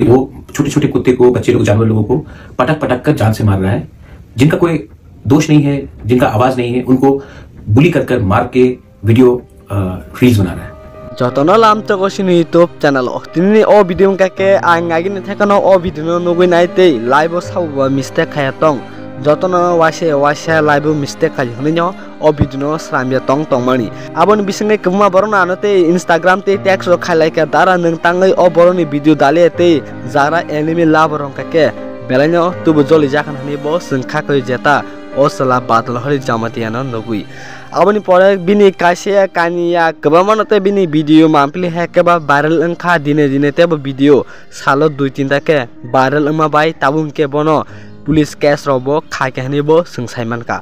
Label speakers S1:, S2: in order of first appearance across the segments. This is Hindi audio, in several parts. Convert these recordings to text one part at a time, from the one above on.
S1: वो छोटे छोटे कुत्ते को, बच्चे लोग, जानवर लोगों को पटक पटक कर जान से मार रहा है, जिनका कोई दोष नहीं है, जिनका आवाज नहीं है, उनको बुली कर मार के वीडियो रील्स बना रहा है।
S2: जतनो लाम तो कोशिनि यूट्यूब चैनल तिनी ओ वीडियो काके आं आगिन थेकनो ओ वीडियो नुगुइ नाइते लाइव साव मिस्टेक खाया तंग जतनो वासे लाइव मिस्टेक खाय हनिनो ओ वीडियो स्रामिया तंग तंगमानि आबन बिसंगे कमा बरना आनते इंस्टाग्राम ते टैक्स रो खालायका दारा नों तांगै ओ बरनि वीडियो दाले ते जारा एनिमी लाभ रंग काके बेलानो तुबो जलि जाखान हनि बो संखा कय जेता ओ सला बादल Hari जामतियानो नुगुइ aboni pore bini kasia kania kebamanote bini video mampli hekeba viral engkha dine tebo video salo 2-3 ta ke viral engma bai tabung ke bono police case robo khaikehni bo sungsaiman ka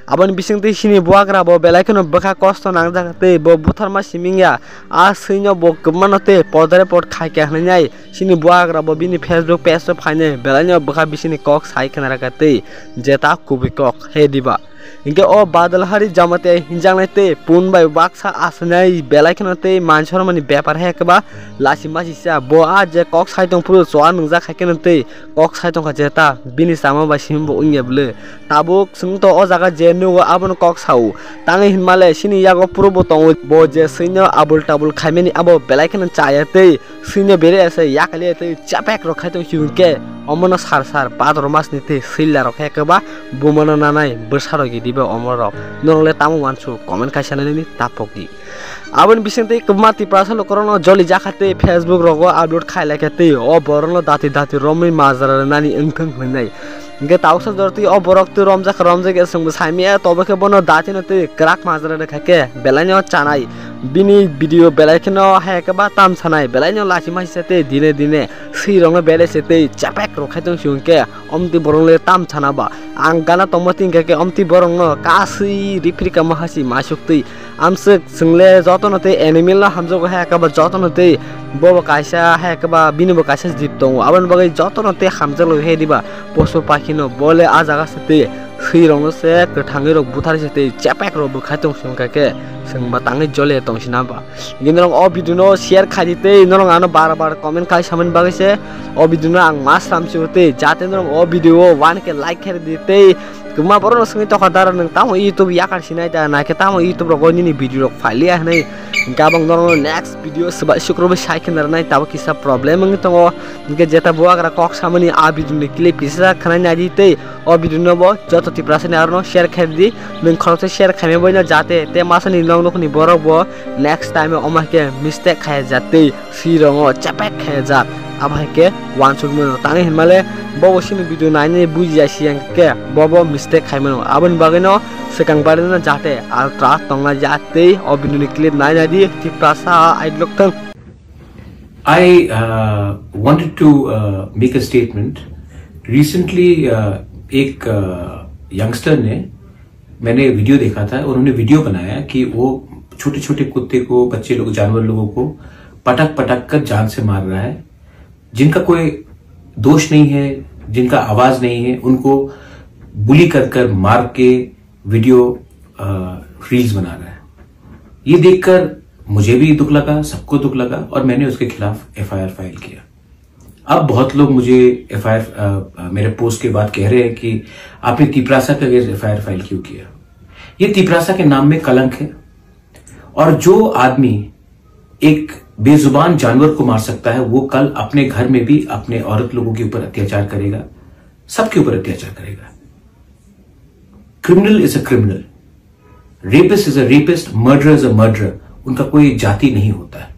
S2: aboni bisingte sini buagra bo belaikhno bokha kosto nangjate bo butharma simingya a sino bo kebamanote podare pod khaikehni nai sini buagra bo bini facebook page to phane belaino bokha bisini kok saikhnara kate jeta kubikok he diba इनके ओ बादल हरि जमते हिंजांगते पुन बाय बाक्सा आसनाय बेलाइखनते मानसर मानि व्यापार हेकबा लासि मासिसा बो आ जे कक साइतों पुरु सोआ नंजा खायकेनते कक साइतों का जेता बिनि सामा बासिम बो उंगेबले ताबुक सुंतो ओ जागा जे नुगो आबन कक साउ तांगे हिनमाले सिनि यागो पुरु बो तं बो जे सैन्य आबुल टाबुल खायमेनि आबो बेलाइखन चायते सैन्य बेरे एसे याकलेते चापेक रखायतो हिउके अमन सार पादर मासनिते सैला रखायकेबा बुमन नानाय बसारो गिदिबे अमर नरले तामु मानसु कमेन्ट खायसाननि तापकि आबन बिसंते कमाति प्रासलो करनो जलि जाखाते फेसबुक रगो अपलोड खायलाकेते ओ बरनो दाति रमै माजर नानि अंखं होइनाय इनके ताउसा जरति ओ बरकते रमजाके संग सामिया तबके बनो दातिनते क्राक माजर खाके बेलानो चानाय बिनि भिडियो बेलाइखनो हायकेबा ताम छनाय बेलाइनो लासि माइसेते दिने सिरंग बेलेसेते चापेक रखायतं सुंके अमति बरंले ताम छनाबा आं गाना तमतिंके अमति बरंग कासि रिफ्रिका माहासि मासुक्ति आमसे संगले जतनते एनिमेल हामजोग हायकेबा जतनते बो कायसा हायकेबा बिनिबो कायसा जिपतं आबन बगै जतनते हामजलो हेदिबा पशु पाखिनो बोले आ जागासेते सिरंग से कथांगै रक बुथारसेते चापेक रो बखायतं सुंकाके संगबा तांगै जले तंसिनाबा गिनरं ओ भिडियो शेयर खादिते नरं आनो बार कमेन्ट खाय सामन बागैसे ओ भिडियो आं मास रामसिते जाते नरं ओ भिडियो 1 के लाइक खेर दिते गुमा बरनो संगै तखदार नों तामो यूट्यूब याकार सिनाय दा नाके तामो यूट्यूब रो गनिनि भिडियो फालिया हनै गाबं नरं नेक्स्ट भिडियो सबा शुक्रबार साइकेनर नाय ताबो किसा प्रॉब्लम नों तंगो इनके जेता बुआग्रा कक सामनि आ भिडियो क्लिप किसा खनाय नादिते ओ भिडियो बो जत तिप्रासनि आरनो शेयर खेर दि नों खरसे शेयर खामे बयना जाते ते मासनि नंगनखनि बरक बो नेक्स्ट टाइम अमाके मिस्टेक खाय जाते सिरंगो चापेक खाय जा आबाके वान सुट मनो तांगे हिनमाले बो सिनि भिडियो नायने बुजियासि के बो मिस्टेक खायमनो आबन बागैनो सेकां बारनो जाते अल्ट्रा तंगा जाते ओ भिडियो क्लिप नायना दि तिप्रासा आइडलकथं
S1: I wanted to make a statement. Recently एक यंगस्टर ने मैंने वीडियो देखा था और उन्होंने वीडियो बनाया कि वो छोटे छोटे कुत्ते को, बच्चे लोग, जानवर लोगों को पटक पटक कर जान से मार रहा है, जिनका कोई दोष नहीं है, जिनका आवाज नहीं है, उनको बुली कर मार के वीडियो रील्स बना रहा है। ये देखकर मुझे भी दुख लगा, सबको दुख लगा और मैंने उसके खिलाफ एफआईआर फाइल किया। अब बहुत लोग मुझे एफआईआर मेरे पोस्ट के बाद कह रहे हैं कि आपने तिप्रासा के अगेंस्ट एफआईआर फाइल क्यों किया। ये तिप्रासा के नाम में कलंक है और जो आदमी एक बेजुबान जानवर को मार सकता है वो कल अपने घर में भी अपने औरत लोगों के ऊपर अत्याचार करेगा, सबके ऊपर अत्याचार करेगा। Criminal is a criminal, rapist is a rapist, murderer is a murderer. उनका कोई जाति नहीं होता है।